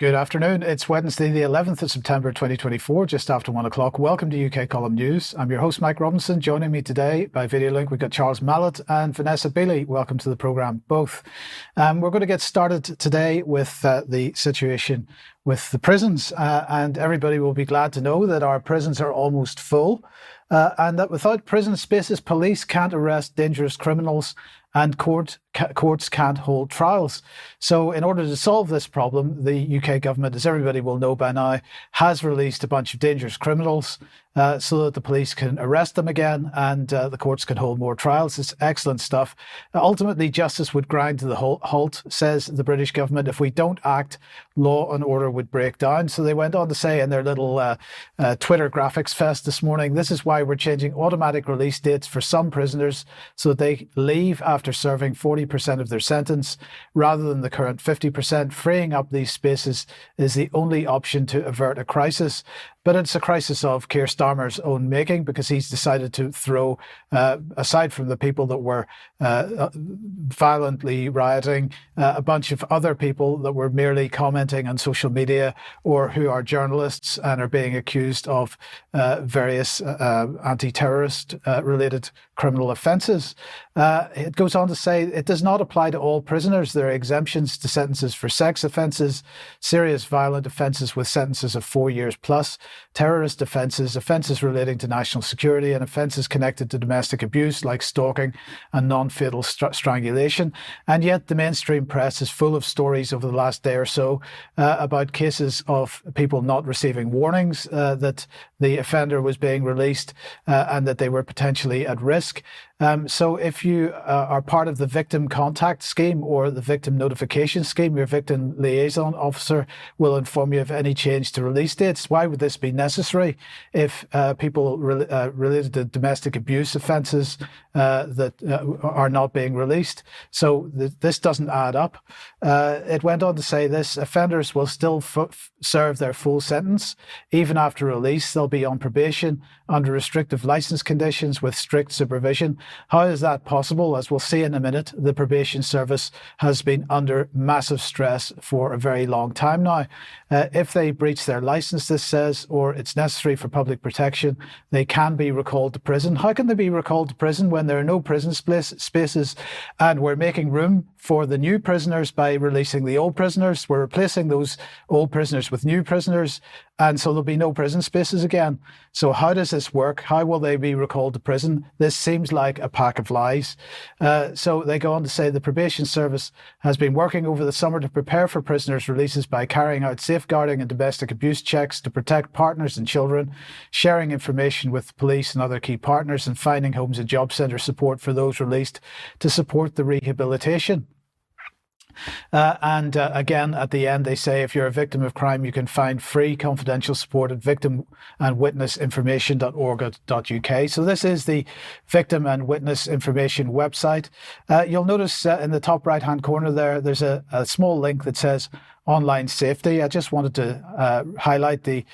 Good afternoon. It's Wednesday, the 11th of September 2024, just after 1 o'clock. Welcome to UK Column News. I'm your host, Mike Robinson. Joining me today by video link, we've got Charles Malet and Vanessa Beeley. Welcome to the programme, both. We're going to get started today with the situation with the prisons, and everybody will be glad to know that our prisons are almost full, and that without prison spaces, police can't arrest dangerous criminals and courts can't hold trials. So in order to solve this problem, the UK government, as everybody will know by now, has released a bunch of dangerous criminals so that the police can arrest them again and the courts can hold more trials. It's excellent stuff. Ultimately, justice would grind to the halt, says the British government. If we don't act, law and order would break down. So they went on to say in their little Twitter graphics fest this morning, this is why we're changing automatic release dates for some prisoners so that they leave after serving 40% of their sentence rather than the current 50%. Freeing up these spaces is the only option to avert a crisis. But it's a crisis of Keir Starmer's own making, because he's decided to throw, aside from the people that were violently rioting, a bunch of other people that were merely commenting on social media or who are journalists and are being accused of various anti-terrorist related criminal offences. It goes on to say it does not apply to all prisoners. There are exemptions to sentences for sex offences, serious violent offences with sentences of 4 years plus, terrorist offences, offences relating to national security, and offences connected to domestic abuse like stalking and non-fatal strangulation. And yet the mainstream press is full of stories over the last day or so about cases of people not receiving warnings that the offender was being released and that they were potentially at risk. So if you are part of the victim contact scheme or the victim notification scheme, your victim liaison officer will inform you of any change to release dates. Why would this be necessary if people related to domestic abuse offences that are not being released? So this doesn't add up. It went on to say this: offenders will still serve their full sentence. Even after release, they'll be on probation under restrictive licence conditions with strict supervision. How is that possible? As we'll see in a minute, the probation service has been under massive stress for a very long time now. If they breach their licence, this says, or it's necessary for public protection, they can be recalled to prison. How can they be recalled to prison when there are no prison spaces and we're making room for the new prisoners by releasing the old prisoners? We're replacing those old prisoners with new prisoners, and so there'll be no prison spaces again. So how does this work? How will they be recalled to prison? This seems like a pack of lies. So they go on to say the probation service has been working over the summer to prepare for prisoners' releases by carrying out safeguarding and domestic abuse checks to protect partners and children, sharing information with police and other key partners, and finding homes and job centre support for those released to support the rehabilitation. Again, at the end, they say if you're a victim of crime, you can find free confidential support at victimandwitnessinformation.org.uk. So this is the Victim and Witness Information website. You'll notice in the top right-hand corner there's a small link that says online safety. I just wanted to highlight the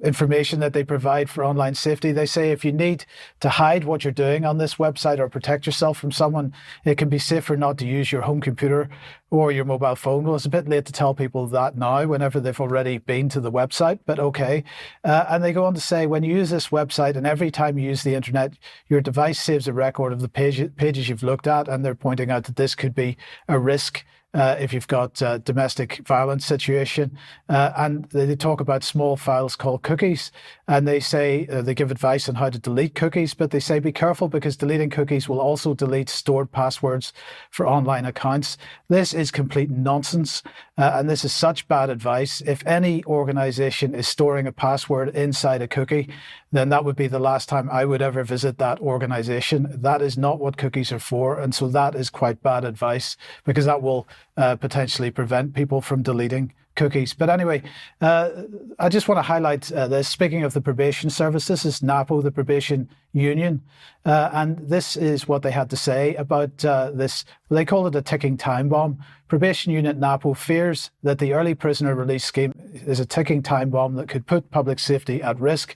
information that they provide for online safety. They say if you need to hide what you're doing on this website or protect yourself from someone, it can be safer not to use your home computer or your mobile phone. Well, it's a bit late to tell people that now whenever they've already been to the website, but okay. And they go on to say when you use this website and every time you use the internet, your device saves a record of the pages you've looked at, and they're pointing out that this could be a risk if you've got a domestic violence situation. And they talk about small files called cookies. And they say, they give advice on how to delete cookies, but they say be careful because deleting cookies will also delete stored passwords for online accounts. This is complete nonsense. And this is such bad advice. If any organization is storing a password inside a cookie, then that would be the last time I would ever visit that organization. That is not what cookies are for. And so that is quite bad advice, because that will potentially prevent people from deleting cookies. But anyway, I just want to highlight this. Speaking of the probation service, this is NAPO, the probation union, and this is what they had to say about this. They call it a ticking time bomb. Probation unit NAPO fears that the early prisoner release scheme is a ticking time bomb that could put public safety at risk.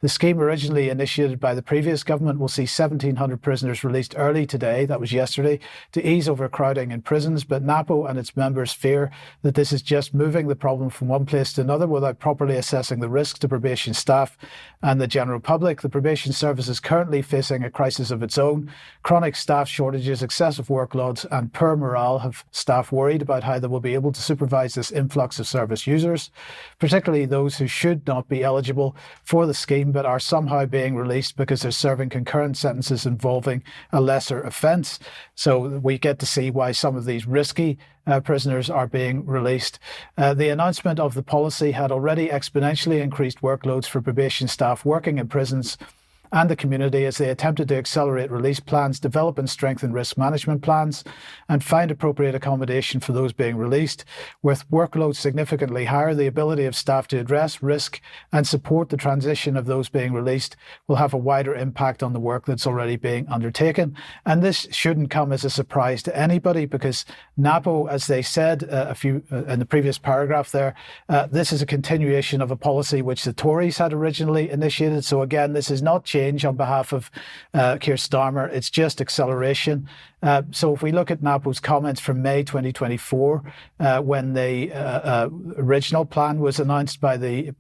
The scheme, originally initiated by the previous government, will see 1,700 prisoners released early today, that was yesterday, to ease overcrowding in prisons. But NAPO and its members fear that this is just moving the problem from one place to another without properly assessing the risks to probation staff and the general public. The probation service is currently facing a crisis of its own. Chronic staff shortages, excessive workloads and poor morale have staff worried about how they will be able to supervise this influx of service users, particularly those who should not be eligible for the scheme but are somehow being released because they're serving concurrent sentences involving a lesser offence. So we get to see why some of these risky prisoners are being released. The announcement of the policy had already exponentially increased workloads for probation staff working in prisons and the community as they attempted to accelerate release plans, develop and strengthen risk management plans, and find appropriate accommodation for those being released. With workloads significantly higher, the ability of staff to address risk and support the transition of those being released will have a wider impact on the work that's already being undertaken. And this shouldn't come as a surprise to anybody, because NAPO, as they said in the previous paragraph there, this is a continuation of a policy which the Tories had originally initiated. So again, this is not change on behalf of Keir Starmer, it's just acceleration. So if we look at NAPO's comments from May 2024, when the original plan was announced by the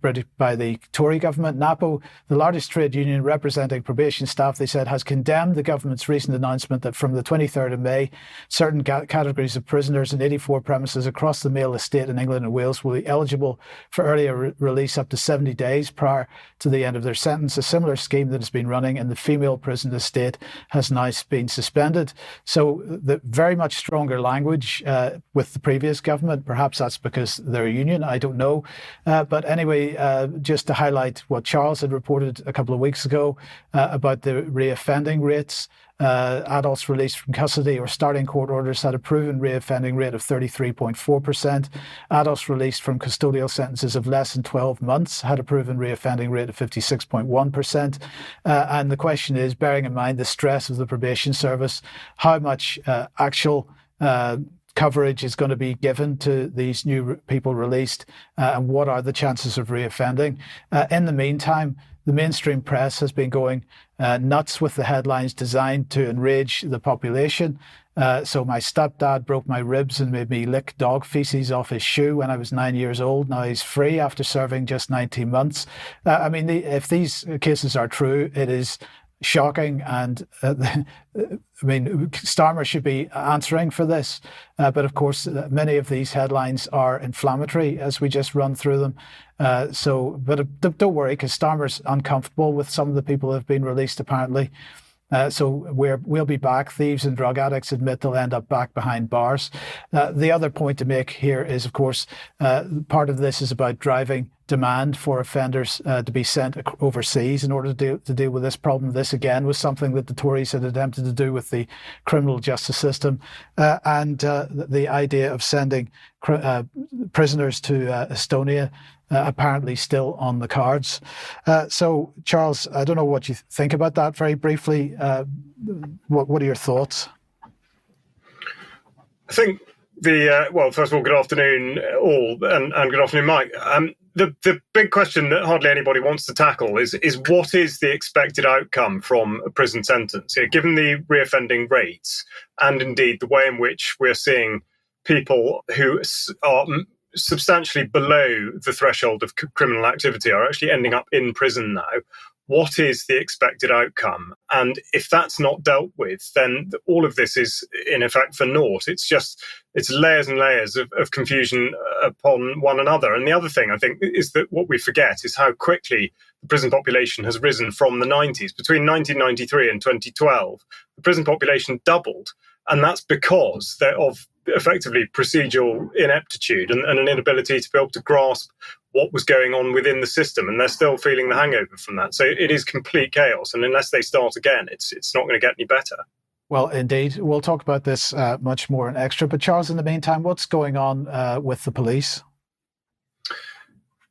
Tory government, NAPO, the largest trade union representing probation staff, they said, has condemned the government's recent announcement that from the 23rd of May, certain categories of prisoners in 84 premises across the Malet estate in England and Wales will be eligible for earlier release up to 70 days prior to the end of their sentence. A similar scheme that has been running in the female prison estate has now been suspended. So the very much stronger language with the previous government. Perhaps that's because they're a union, I don't know. But anyway, just to highlight what Charles had reported a couple of weeks ago about the reoffending rates. Adults released from custody or starting court orders had a proven reoffending rate of 33.4%. Adults released from custodial sentences of less than 12 months had a proven reoffending rate of 56.1%. And the question is, bearing in mind the stress of the probation service, how much actual coverage is going to be given to these new people released, and what are the chances of reoffending? In the meantime, the mainstream press has been going nuts with the headlines designed to enrage the population. So my stepdad broke my ribs and made me lick dog feces off his shoe when I was 9 years old. Now he's free after serving just 19 months. I mean, if these cases are true, it is shocking, and I mean, Starmer should be answering for this, but of course many of these headlines are inflammatory as we just run through them. But don't worry, because Starmer's uncomfortable with some of the people who have been released apparently. So we'll be back. Thieves and drug addicts admit they'll end up back behind bars. The other point to make here is, of course, part of this is about driving demand for offenders to be sent overseas in order to deal with this problem. This, again, was something that the Tories had attempted to do with the criminal justice system, and the idea of sending prisoners to Estonia apparently still on the cards. So, Charles, I don't know what you think about that very briefly. What are your thoughts? I think well, first of all, good afternoon all, and good afternoon, Mike. The big question that hardly anybody wants to tackle is what is the expected outcome from a prison sentence? Given the reoffending rates, and indeed the way in which we're seeing people who are substantially below the threshold of criminal activity are actually ending up in prison now. What is the expected outcome? And if that's not dealt with, then all of this is in effect for naught. It's layers and layers of confusion upon one another. And the other thing, I think, is that what we forget is how quickly the prison population has risen from the 90s. Between 1993 and 2012, the prison population doubled. And that's because of effectively procedural ineptitude and an inability to be able to grasp what was going on within the system. And they're still feeling the hangover from that. So it is complete chaos. And unless they start again, it's not going to get any better. Well, indeed. We'll talk about this much more in extra. But Charles, in the meantime, what's going on with the police?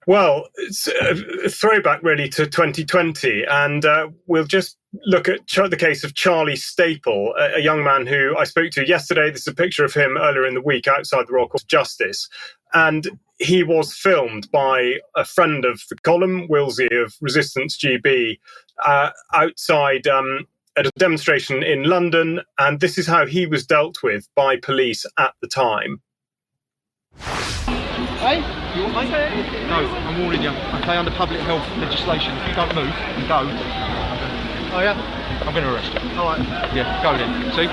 Well, it's a throwback really to 2020, and we'll just look at the case of Charlie Staple, a young man who I spoke to yesterday. This is a picture of him earlier in the week outside the Royal Court of Justice, and he was filmed by a friend of the column, Wilsey of Resistance GB, outside at a demonstration in London, and this is how he was dealt with by police at the time. Hey, you want me? No, I'm warning you. Okay, under public health legislation, if you don't move and go, oh yeah, I'm going to arrest you. All right. Yeah, go then. See,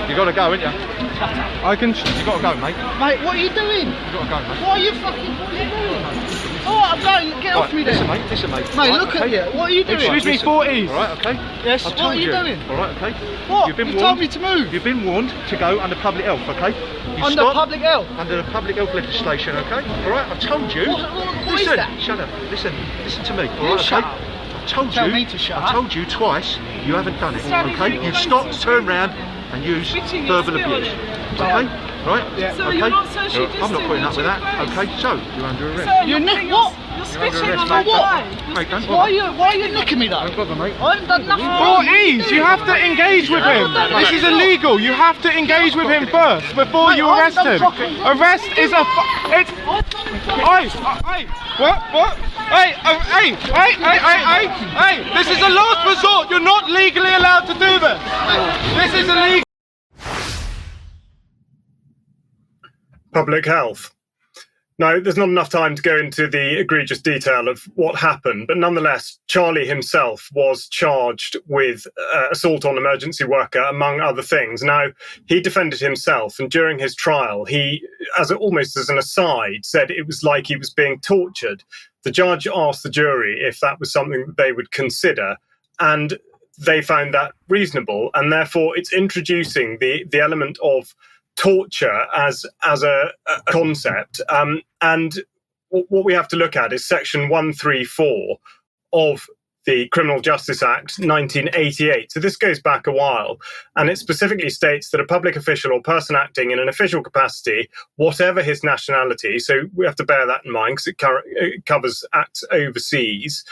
you got to go, ain't you? You got to go, mate. Mate, what are you doing? You got to go, mate. What are you doing? Oh, I'm going. Get off me then. Listen, mate. Mate, look at you. What are you doing? Excuse me, 40s. All right, okay. Yes. What are you doing? All right, okay. What? You've been You told me to move. You've been warned to go under public health, okay? Under public health? Under the public health legislation, okay? All right, I've told you. What is that? Shut up. Listen to me. All You right, shut okay? up. Tell me to shut up. I told you twice. You haven't done it, okay? You stop, turn round, and use verbal abuse. Okay? Right? Yeah. So okay? you're not socially I'm not putting up with that. Okay? So you're under arrest. So You're what? You're spitting arrest, on my mate. wife. Mate, don't Why bother. are you nicking me though? Don't bother, mate. I haven't done nothing. Ease, you have to engage with him. This is illegal. You have to engage with him first before you arrest him. Arrest is a. It's. Hey, what? Hey! This is a last resort. You're not legally allowed to do this. This is illegal. Public health. Now, there's not enough time to go into the egregious detail of what happened, but nonetheless, Charlie himself was charged with assault on emergency worker, among other things. Now, he defended himself, and during his trial, he, almost as an aside, said it was like he was being tortured. The judge asked the jury if that was something that they would consider, and they found that reasonable, and therefore it's introducing the element of torture as a concept, and what we have to look at is section 134 of the Criminal Justice Act 1988. So this goes back a while, and it specifically states that a public official or person acting in an official capacity, whatever his nationality, so we have to bear that in mind because it covers acts overseas,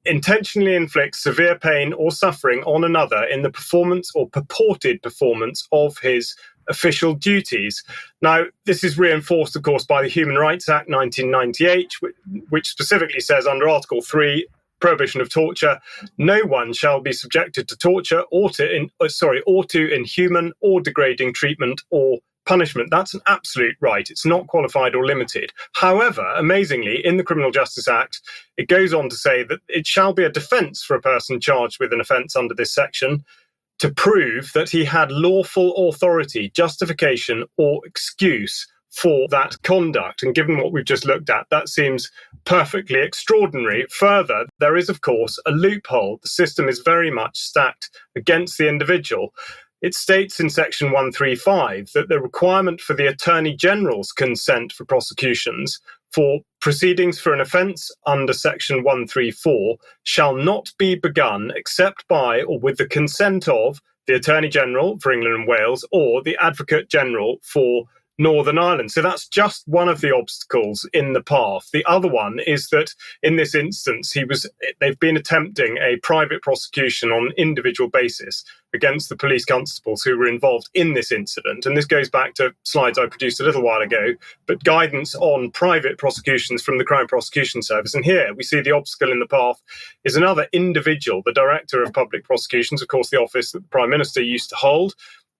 intentionally inflicts severe pain or suffering on another in the performance or purported performance of his official duties. Now, this is reinforced, of course, by the Human Rights Act 1998, which specifically says under Article 3, prohibition of torture, no one shall be subjected to torture or to inhuman or degrading treatment or punishment. That's an absolute right. It's not qualified or limited. However, amazingly, in the Criminal Justice Act, it goes on to say that it shall be a defence for a person charged with an offence under this section to prove that he had lawful authority, justification, or excuse for that conduct. And given what we've just looked at, that seems perfectly extraordinary. Further, there is, of course, a loophole. The system is very much stacked against the individual. It states in section 135 that the requirement for the Attorney General's consent for prosecutions for proceedings for an offence under section 134 shall not be begun except by or with the consent of the Attorney General for England and Wales or the Advocate General for Northern Ireland. So that's just one of the obstacles in the path. The other one is that in this instance, they've been attempting a private prosecution on an individual basis against the police constables who were involved in this incident. And this goes back to slides I produced a little while ago, but guidance on private prosecutions from the Crown Prosecution Service. And here we see the obstacle in the path is another individual, the Director of Public Prosecutions, of course, the office that the Prime Minister used to hold.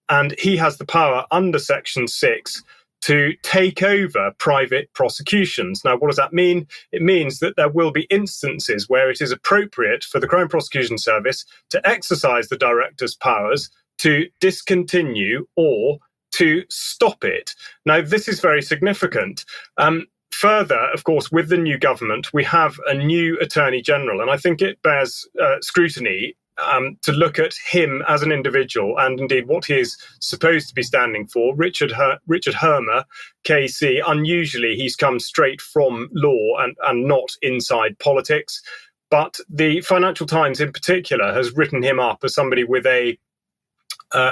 And he has the power under Section 6 to take over private prosecutions. Now, what does that mean? It means that there will be instances where it is appropriate for the Crown Prosecution Service to exercise the director's powers to discontinue or to stop it. Now, this is very significant. Further, of course, with the new government, we have a new Attorney General, and I think it bears scrutiny to look at him as an individual and indeed what he is supposed to be standing for. Richard Hermer, KC, unusually he's come straight from law and not inside politics. But the Financial Times in particular has written him up as somebody with a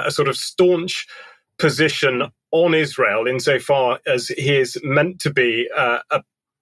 sort of staunch position on Israel insofar as he is meant to be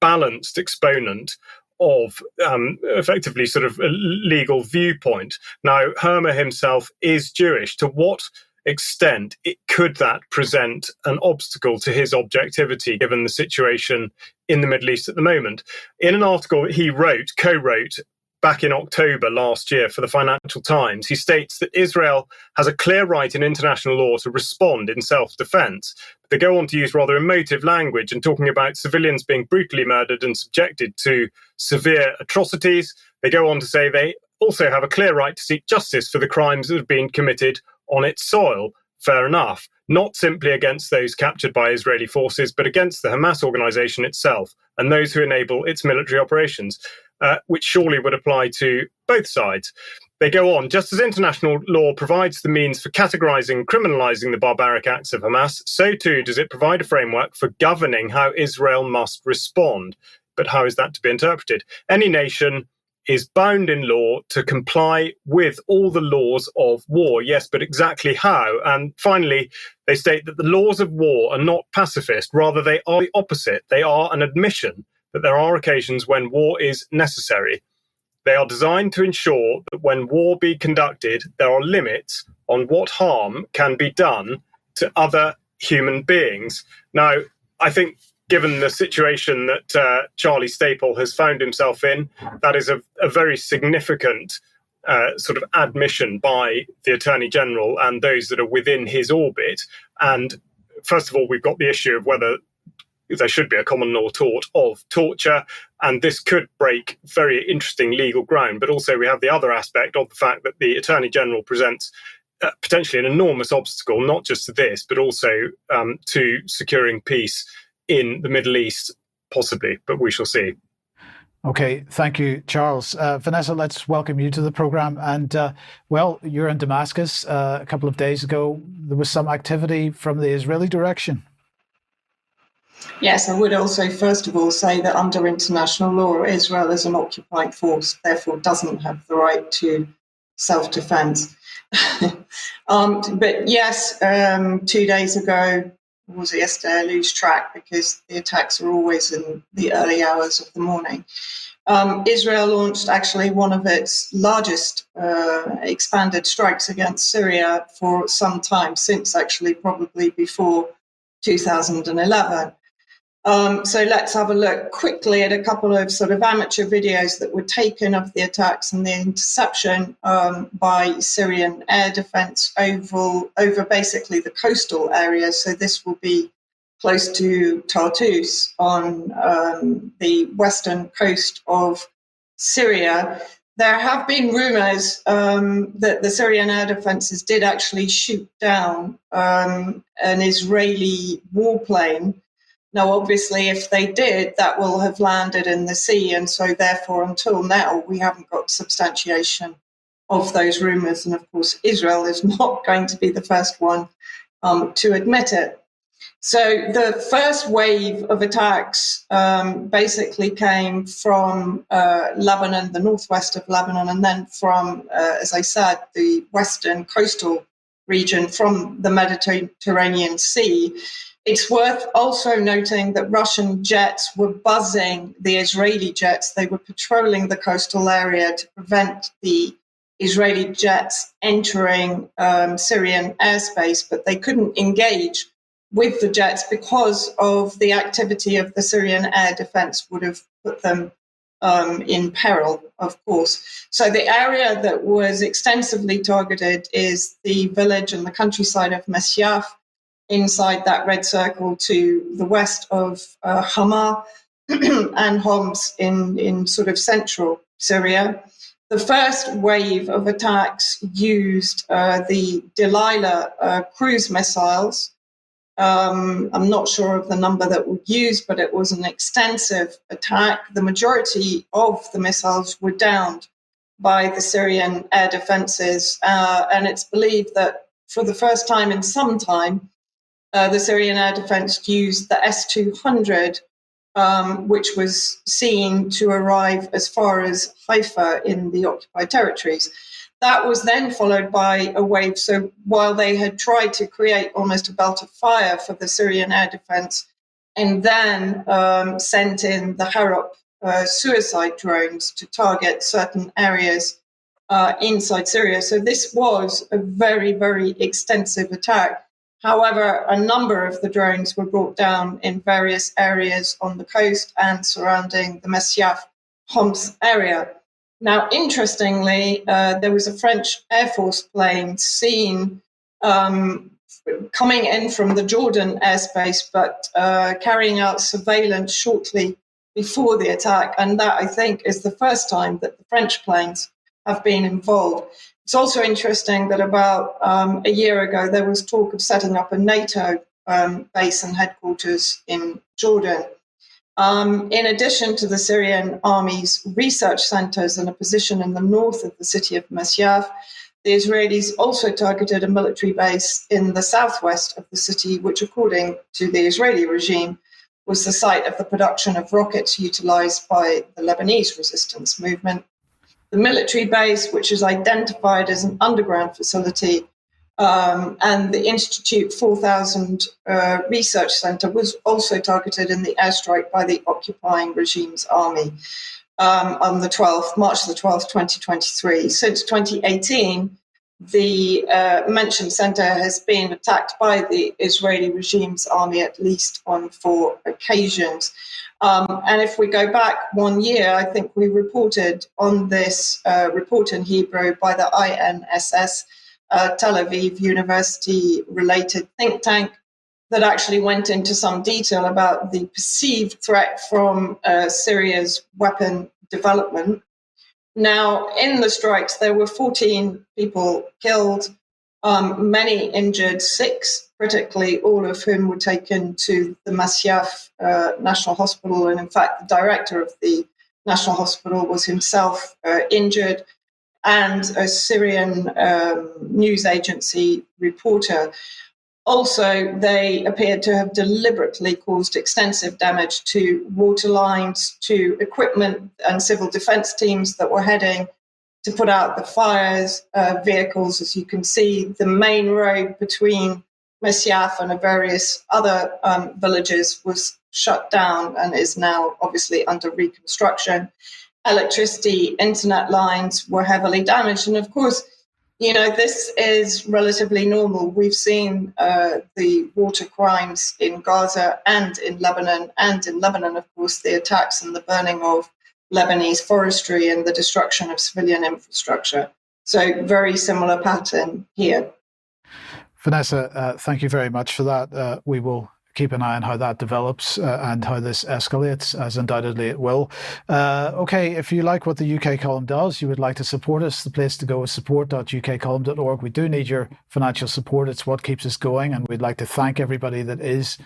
balanced exponent of effectively sort of a legal viewpoint. Now, Hermer himself is Jewish. To what extent could that present an obstacle to his objectivity given the situation in the Middle East at the moment? In an article that he co-wrote back in October last year for the Financial Times, he states that Israel has a clear right in international law to respond in self-defense. They go on to use rather emotive language and talking about civilians being brutally murdered and subjected to severe atrocities. They go on to say they also have a clear right to seek justice for the crimes that have been committed on its soil. Fair enough. Not simply against those captured by Israeli forces, but against the Hamas organization itself and those who enable its military operations, which surely would apply to both sides. They go on, just as international law provides the means for categorizing, criminalizing the barbaric acts of Hamas, so too does it provide a framework for governing how Israel must respond. But how is that to be interpreted? Any nation is bound in law to comply with all the laws of war. Yes, but exactly how? And finally, they state that the laws of war are not pacifist, rather they are the opposite. They are an admission that there are occasions when war is necessary. They are designed to ensure that when war be conducted, there are limits on what harm can be done to other human beings. Now, I think given the situation that Charlie Staple has found himself in, that is a very significant sort of admission by the Attorney General and those that are within his orbit. And first of all, we've got the issue of whether there should be a common law tort of torture, and this could break very interesting legal ground. But also we have the other aspect of the fact that the Attorney General presents potentially an enormous obstacle, not just to this, but also to securing peace in the Middle East, possibly, but we shall see. Okay, thank you, Charles. Vanessa, let's welcome you to the program. And, well, you're in Damascus. A couple of days ago, there was some activity from the Israeli direction. Yes, I would also, first of all, say that under international law, Israel is an occupied force, therefore doesn't have the right to self-defense. But yes, 2 days ago, was it yesterday? I lose track because the attacks are always in the early hours of the morning. Israel launched actually one of its largest expanded strikes against Syria for some time, since actually probably before 2011. So let's have a look quickly at a couple of sort of amateur videos that were taken of the attacks and the interception by Syrian air defense over basically the coastal area. So this will be close to Tartus on the western coast of Syria. There have been rumors that the Syrian air defenses did actually shoot down an Israeli warplane. Now, obviously, if they did, that will have landed in the sea. And so, therefore, until now, we haven't got substantiation of those rumors. And, of course, Israel is not going to be the first one to admit it. So the first wave of attacks basically came from Lebanon, the northwest of Lebanon, and then from, as I said, the western coastal region from the Mediterranean Sea. It's worth also noting that Russian jets were buzzing the Israeli jets. They were patrolling the coastal area to prevent the Israeli jets entering Syrian airspace, but they couldn't engage with the jets because of the activity of the Syrian air defense would have put them in peril, of course. So the area that was extensively targeted is the village and the countryside of Masyaf, inside that red circle to the west of Hama and Homs in sort of central Syria. The first wave of attacks used the Delilah cruise missiles. I'm not sure of the number that was used, but it was an extensive attack. The majority of the missiles were downed by the Syrian air defenses, and it's believed that for the first time in some time, the Syrian air defense used the S-200, which was seen to arrive as far as Haifa in the occupied territories. That was then followed by a wave. So while they had tried to create almost a belt of fire for the Syrian air defense and then sent in the Harop suicide drones to target certain areas inside Syria. So this was a very, very extensive attack. However, a number of the drones were brought down in various areas on the coast and surrounding the Masyaf Homs area. Now, interestingly, there was a French Air Force plane seen coming in from the Jordan airspace, but carrying out surveillance shortly before the attack. And that, I think, is the first time that the French planes have been involved. It's also interesting that about a year ago, there was talk of setting up a NATO base and headquarters in Jordan. In addition to the Syrian army's research centers and a position in the north of the city of Masyaf, the Israelis also targeted a military base in the southwest of the city, which, according to the Israeli regime, was the site of the production of rockets utilized by the Lebanese resistance movement. The military base, which is identified as an underground facility, and the Institute 4000 Research Center was also targeted in the airstrike by the occupying regime's army on the 12th, March the 12th, 2023. Since 2018, the mentioned center has been attacked by the Israeli regime's army at least on 4 occasions. And if we go back 1 year, I think we reported on this report in Hebrew by the INSS, Tel Aviv University-related think tank, that actually went into some detail about the perceived threat from Syria's weapon development. Now, in the strikes, there were 14 people killed, many injured, 6 critically, all of whom were taken to the Masyaf National Hospital. And in fact, the director of the National Hospital was himself injured, and a Syrian news agency reporter. Also, they appeared to have deliberately caused extensive damage to water lines, to equipment and civil defense teams that were heading to put out the fires, vehicles. As you can see, the main road between Masyaf and various other villages was shut down and is now obviously under reconstruction. Electricity, internet lines were heavily damaged. And of course, you know, this is relatively normal. We've seen the water crimes in Gaza and in Lebanon, of course, the attacks and the burning of Lebanese forestry and the destruction of civilian infrastructure. So very similar pattern here. Vanessa, thank you very much for that. We will keep an eye on how that develops and how this escalates, as undoubtedly it will. Okay, if you like what the UK Column does, you would like to support us, the place to go is support.ukcolumn.org. We do need your financial support. It's what keeps us going, and we'd like to thank everybody that is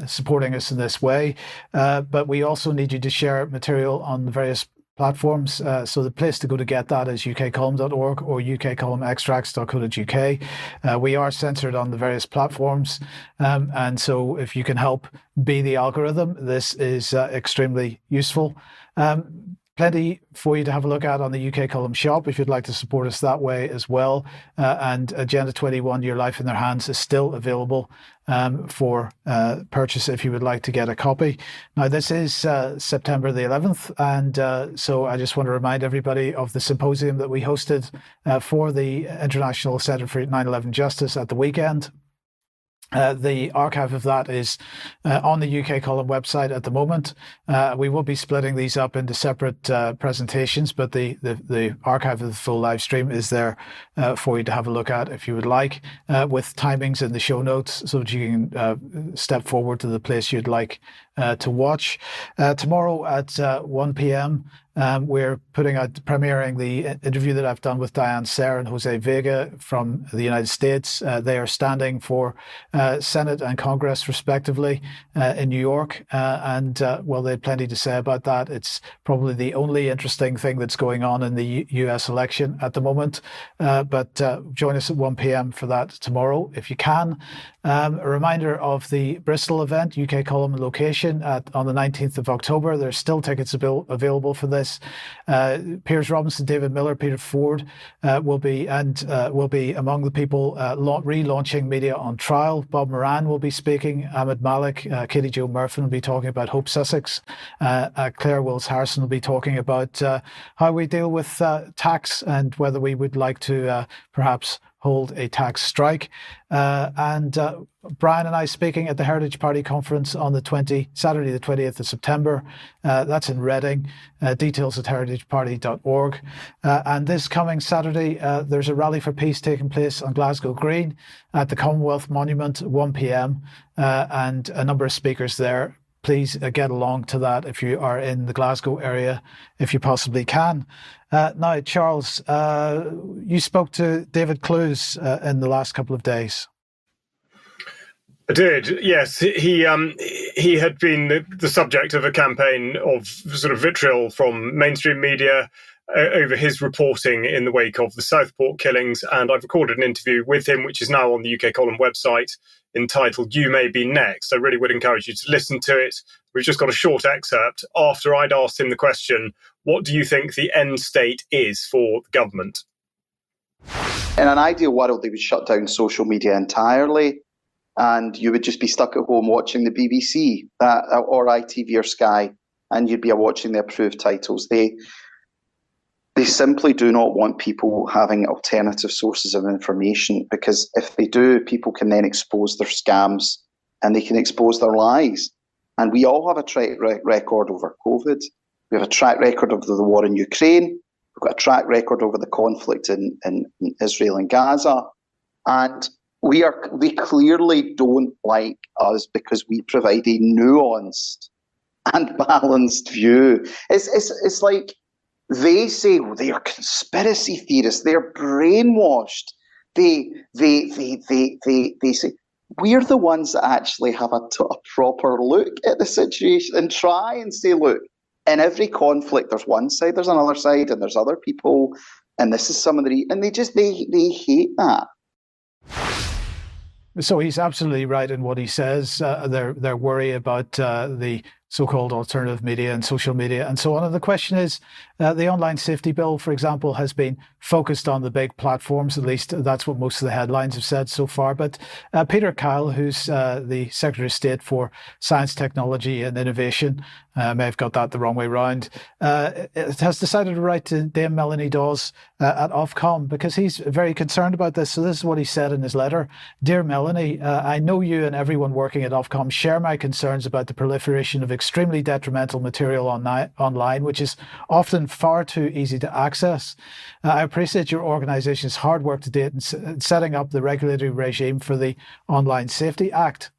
supporting us in this way. But we also need you to share material on the various platforms. So the place to go to get that is ukcolumn.org or ukcolumnextracts.co.uk. We are censored on the various platforms. And so if you can help be the algorithm, this is extremely useful. Plenty for you to have a look at on the UK Column shop if you'd like to support us that way as well. And Agenda 21, Your Life in Their Hands, is still available for purchase if you would like to get a copy. Now, this is September the 11th, and so I just want to remind everybody of the symposium that we hosted for the International Centre for 9/11 Justice at the weekend. The archive of that is on the UK Column website at the moment. We will be splitting these up into separate presentations, but the archive of the full live stream is there for you to have a look at if you would like, with timings in the show notes so that you can step forward to the place you'd like to watch. Tomorrow at 1 p.m. We're premiering the interview that I've done with Diane Serre and Jose Vega from the United States. They are standing for Senate and Congress, respectively, in New York. And well, they had plenty to say about that. It's probably the only interesting thing that's going on in the US election at the moment. But join us at 1 p.m. for that tomorrow, if you can. A reminder of the Bristol event, UK Column location. Nation on the 19th of October. There's still tickets available for this. Piers Robinson, David Miller, Peter Ford will be among the people relaunching Media on Trial. Bob Moran will be speaking. Ahmed Malik, Katie Jo Murphy will be talking about Hope Sussex. Claire Wills Harrison will be talking about how we deal with tax and whether we would like to perhaps hold a tax strike. And Brian and I speaking at the Heritage Party conference on Saturday the 20th of September. That's in Reading. Details at heritageparty.org. And this coming Saturday, there's a rally for peace taking place on Glasgow Green at the Commonwealth Monument, 1 p.m. And a number of speakers there. Please get along to that if you are in the Glasgow area, if you possibly can. Now, Charles, you spoke to David Clues in the last couple of days. I did, yes. He had been the subject of a campaign of sort of vitriol from mainstream media over his reporting in the wake of the Southport killings, and I've recorded an interview with him, which is now on the UK Column website, entitled You May Be Next. I really would encourage you to listen to it. We've just got a short excerpt after I'd asked him the question, what do you think the end state is for the government? In an ideal world, they would shut down social media entirely, and you would just be stuck at home watching the BBC or ITV or Sky, and you'd be watching the approved titles. They simply do not want people having alternative sources of information, because if they do, people can then expose their scams and they can expose their lies. And we all have a track record over COVID. We have a track record of the war in Ukraine. We've got a track record over the conflict in Israel and Gaza. And they clearly don't like us because we provide a nuanced and balanced view. It's like, they say they are conspiracy theorists. They're brainwashed. They say we're the ones that actually have a proper look at the situation and try and say, look, in every conflict, there's one side, there's another side, and there's other people, and this is some of the and they hate that. So he's absolutely right in what he says. They're worried about the so-called alternative media and social media and so on. And the question is, the online safety bill, for example, has been focused on the big platforms. At least that's what most of the headlines have said so far. But Peter Kyle, who's the Secretary of State for Science, Technology and Innovation, may have got that the wrong way round, has decided to write to Dame Melanie Dawes at Ofcom because he's very concerned about this. So this is what he said in his letter. Dear Melanie, I know you and everyone working at Ofcom share my concerns about the proliferation of extremely detrimental material online, which is often far too easy to access. I appreciate your organisation's hard work to date in setting up the regulatory regime for the Online Safety Act.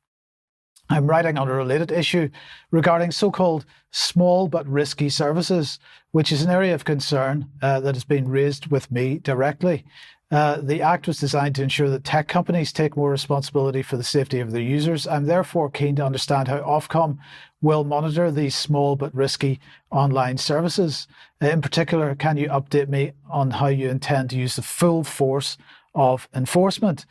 I'm writing on a related issue regarding so-called small but risky services, which is an area of concern that has been raised with me directly. The Act was designed to ensure that tech companies take more responsibility for the safety of their users. I'm therefore keen to understand how Ofcom will monitor these small but risky online services. In particular, can you update me on how you intend to use the full force of enforcement?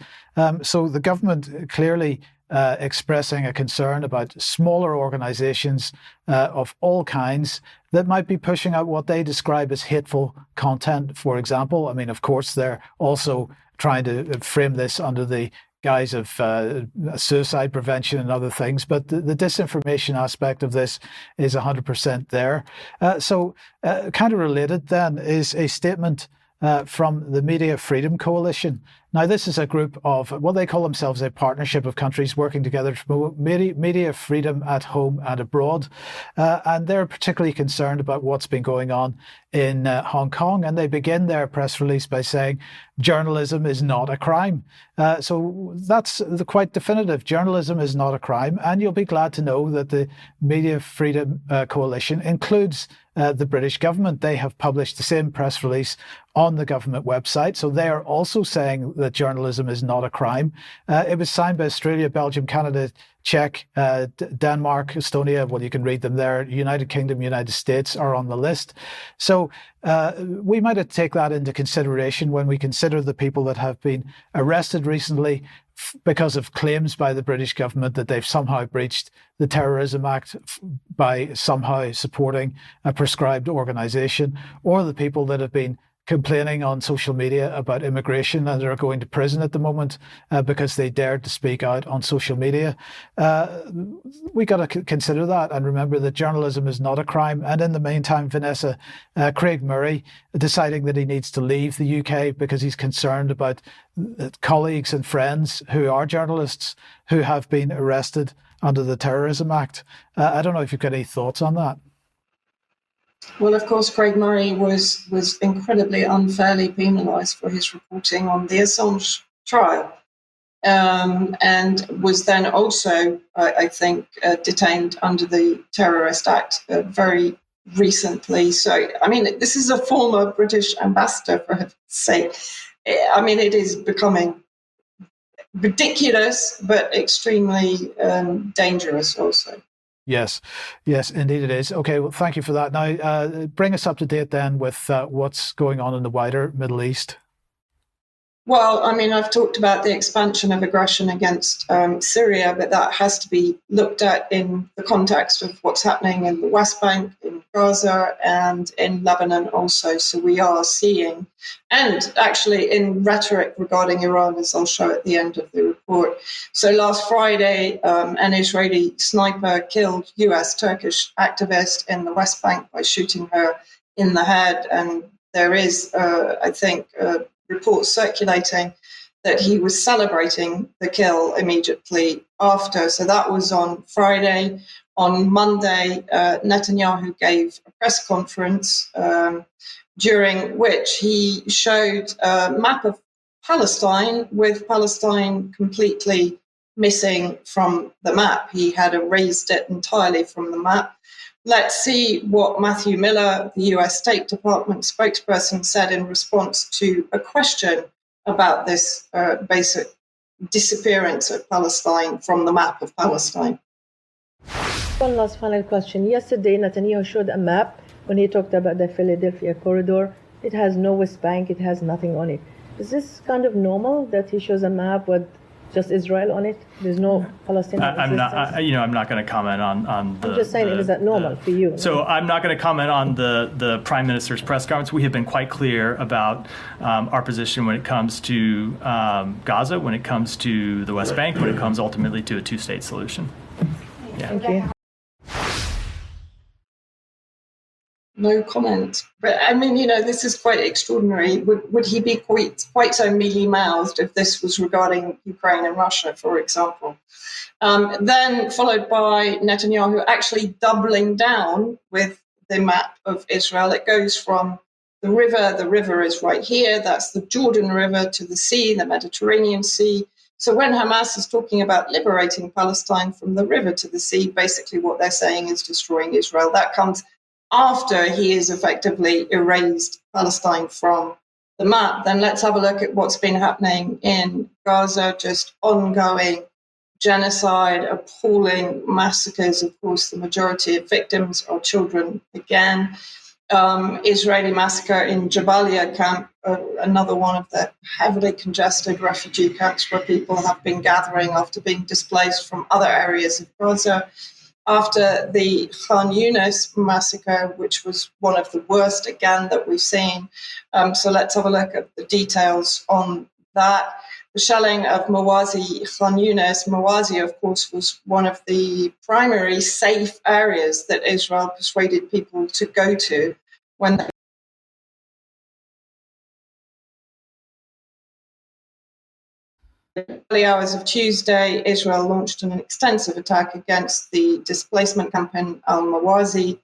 So the government clearly expressing a concern about smaller organisations of all kinds that might be pushing out what they describe as hateful content, for example. I mean, of course, they're also trying to frame this under the guise of suicide prevention and other things, but the disinformation aspect of this is 100% there. So kind of related then is a statement from the Media Freedom Coalition. Now, this is a group of, well, they call themselves a partnership of countries working together to promote media freedom at home and abroad. And they're particularly concerned about what's been going on in Hong Kong. And they begin their press release by saying, journalism is not a crime. So that's quite definitive. Journalism is not a crime. And you'll be glad to know that the Media Freedom Coalition includes the British government. They have published the same press release on the government website. So they are also saying that journalism is not a crime. It was signed by Australia, Belgium, Canada, Czech, Denmark, Estonia. Well, you can read them there. United Kingdom, United States are on the list. So we might take that into consideration when we consider the people that have been arrested recently because of claims by the British government that they've somehow breached the Terrorism Act by somehow supporting a prescribed organisation, or the people that have been complaining on social media about immigration and are going to prison at the moment because they dared to speak out on social media. We got to consider that and remember that journalism is not a crime. And in the meantime, Vanessa, Craig Murray deciding that he needs to leave the UK because he's concerned about colleagues and friends who are journalists who have been arrested under the Terrorism Act. I don't know if you've got any thoughts on that. Well, of course, Craig Murray was incredibly unfairly penalised for his reporting on the Assange trial, and was then also, I think, detained under the Terrorist Act very recently. So, I mean, this is a former British ambassador, for heaven's sake. I mean, it is becoming ridiculous, but extremely dangerous also. Yes, indeed it is. Okay, well, thank you for that. Now, bring us up to date then with what's going on in the wider Middle East. Well, I mean, I've talked about the expansion of aggression against Syria, but that has to be looked at in the context of what's happening in the West Bank, in Gaza, and in Lebanon also. So we are seeing, and actually in rhetoric regarding Iran, as I'll show at the end of the report. So last Friday, an Israeli sniper killed US-Turkish activist in the West Bank by shooting her in the head. And there is, I think, reports circulating that he was celebrating the kill immediately after. So that was on Friday. On Monday, Netanyahu gave a press conference during which he showed a map of Palestine with Palestine completely missing from the map. He had erased it entirely from the map. Let's see what Matthew Miller, the US State Department spokesperson, said in response to a question about this basic disappearance of Palestine from the map of Palestine. One last final question. Yesterday, Netanyahu showed a map when he talked about the Philadelphia corridor. It has no West Bank, it has nothing on it. Is this kind of normal that he shows a map with just Israel on it? There's no Palestinian I'm not going to comment on the. I'm just saying, is that normal for you? So I'm not going to comment on the Prime Minister's press conference. We have been quite clear about our position when it comes to Gaza, when it comes to the West Bank, when it comes ultimately to a two-state solution. Yeah. Thank you. No comment. But I mean, this is quite extraordinary. Would he be quite so mealy-mouthed if this was regarding Ukraine and Russia, for example? Then followed by Netanyahu actually doubling down with the map of Israel. It goes from the river is right here, that's the Jordan River, to the sea, the Mediterranean Sea. So when Hamas is talking about liberating Palestine from the river to the sea, basically what they're saying is destroying Israel. That comes after he has effectively erased Palestine from the map. Then let's have a look at what's been happening in Gaza, just ongoing genocide, appalling massacres. Of course, the majority of victims are children again. Israeli massacre in Jabalia camp, another one of the heavily congested refugee camps where people have been gathering after being displaced from other areas of Gaza. After the Khan Yunis massacre, which was one of the worst, again, that we've seen. So let's have a look at the details on that. The shelling of Mawazi, Khan Yunis. Mawazi, of course, was one of the primary safe areas that Israel persuaded people to go to when they early hours of Tuesday, Israel launched an extensive attack against the displacement camp in al-Mawazi.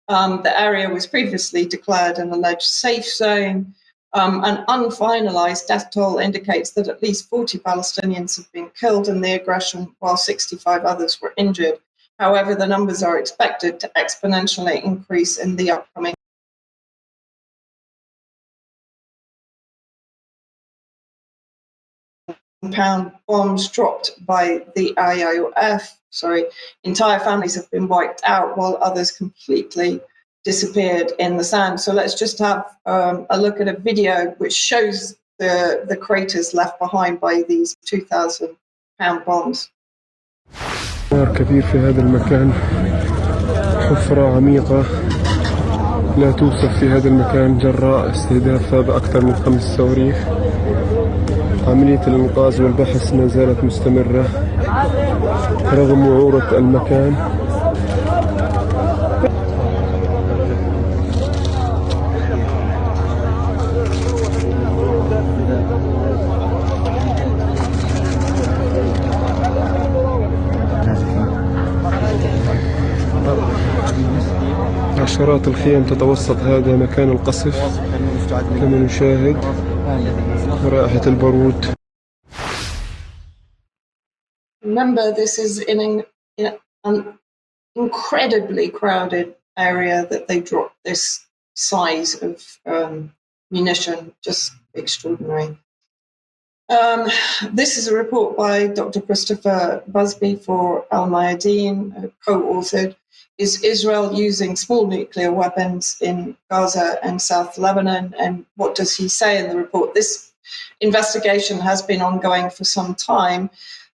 The area was previously declared an alleged safe zone. An unfinalized death toll indicates that at least 40 Palestinians have been killed in the aggression, while 65 others were injured. However, the numbers are expected to exponentially increase in the upcoming pound bombs dropped by the IOF. Entire families have been wiped out while others completely disappeared in the sand. So let's just have a look at a video which shows the craters left behind by these 2,000 bombs. نار كبير في هذا المكان، حفرة عميقة لا توصف في هذا المكان جراء استهدافها بأكثر من 5 صواريخ. عملية الإنقاذ والبحث ما زالت مستمرة رغم وعورة المكان. عشرات الخيام تتوسط هذا مكان القصف كما نشاهد، رائحة البارود. Remember, this is in an incredibly crowded area that they dropped this size of munition, just extraordinary. This is a report by Dr. Christopher Busby for Al Mayadeen, co-authored. Is Israel using small nuclear weapons in Gaza and South Lebanon? And what does he say in the report? This investigation has been ongoing for some time.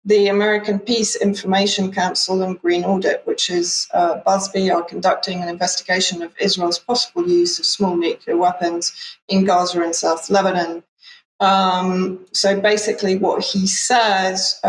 The American Peace Information Council and Green Audit, which is Busby, are conducting an investigation of Israel's possible use of small nuclear weapons in Gaza and South Lebanon. So basically what he says,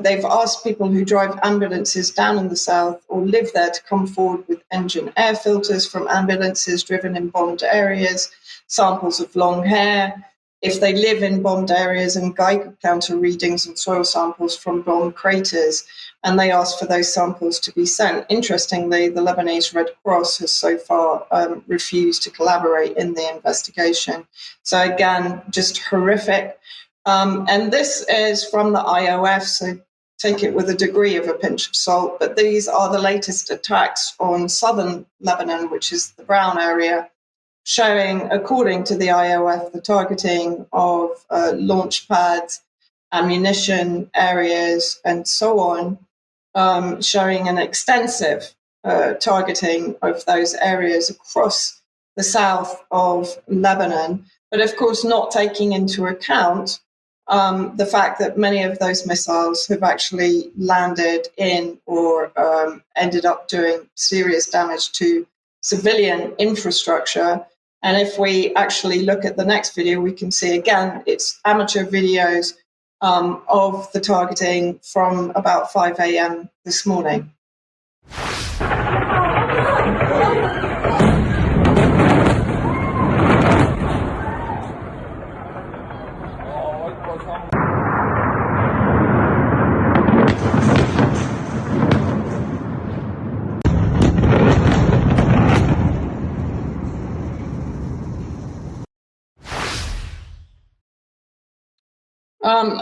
they've asked people who drive ambulances down in the south or live there to come forward with engine air filters from ambulances driven in bombed areas, samples of long hair, if they live in bombed areas, and Geiger counter readings and soil samples from bomb craters. And they asked for those samples to be sent. Interestingly, the Lebanese Red Cross has so far refused to collaborate in the investigation. So again, just horrific. And this is from the IOF, so take it with a degree of a pinch of salt. But these are the latest attacks on southern Lebanon, which is the brown area, showing, according to the IOF, the targeting of launch pads, ammunition areas, and so on, showing an extensive targeting of those areas across the south of Lebanon, but of course not taking into account the fact that many of those missiles have actually landed in or ended up doing serious damage to civilian infrastructure. And if we actually look at the next video, we can see again, it's amateur videos of the targeting from about 5 a.m. this morning.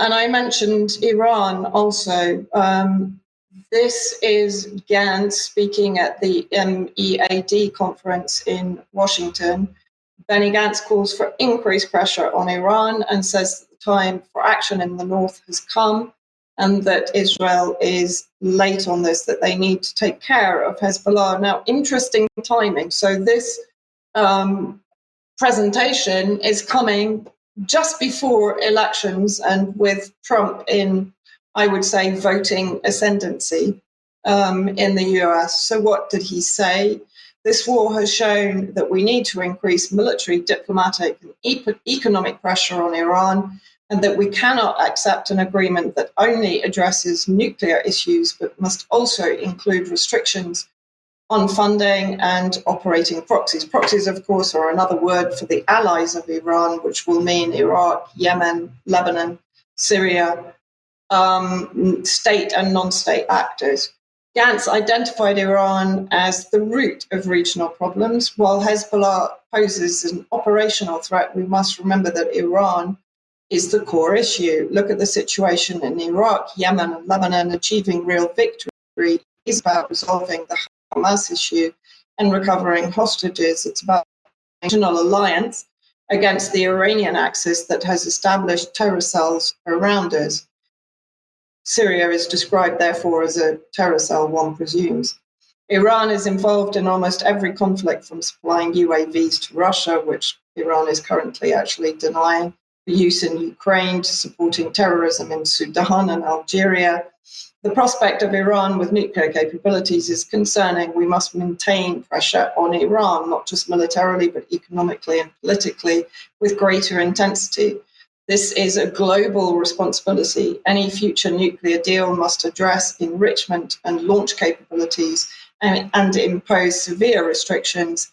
And I mentioned Iran also. This is Gantz speaking at the MEAD conference in Washington. Benny Gantz calls for increased pressure on Iran and says that the time for action in the north has come and that Israel is late on this, that they need to take care of Hezbollah. Now, interesting timing. So this presentation is coming just before elections and with Trump in, I would say, voting ascendancy in the US. So what did he say? This war has shown that we need to increase military, diplomatic, and economic pressure on Iran, and that we cannot accept an agreement that only addresses nuclear issues, but must also include restrictions on funding and operating proxies. Proxies, of course, are another word for the allies of Iran, which will mean Iraq, Yemen, Lebanon, Syria, state and non-state actors. Gantz identified Iran as the root of regional problems. While Hezbollah poses an operational threat, we must remember that Iran is the core issue. Look at the situation in Iraq, Yemen, and Lebanon. Achieving real victory is about resolving the Hamas issue and recovering hostages. It's about a regional alliance against the Iranian axis that has established terror cells around us. Syria is described, therefore, as a terror cell, one presumes. Iran is involved in almost every conflict, from supplying UAVs to Russia, which Iran is currently actually denying, use in Ukraine, to supporting terrorism in Sudan and Algeria. The prospect of Iran with nuclear capabilities is concerning. We must maintain pressure on Iran, not just militarily, but economically and politically, with greater intensity. This is a global responsibility. Any future nuclear deal must address enrichment and launch capabilities and impose severe restrictions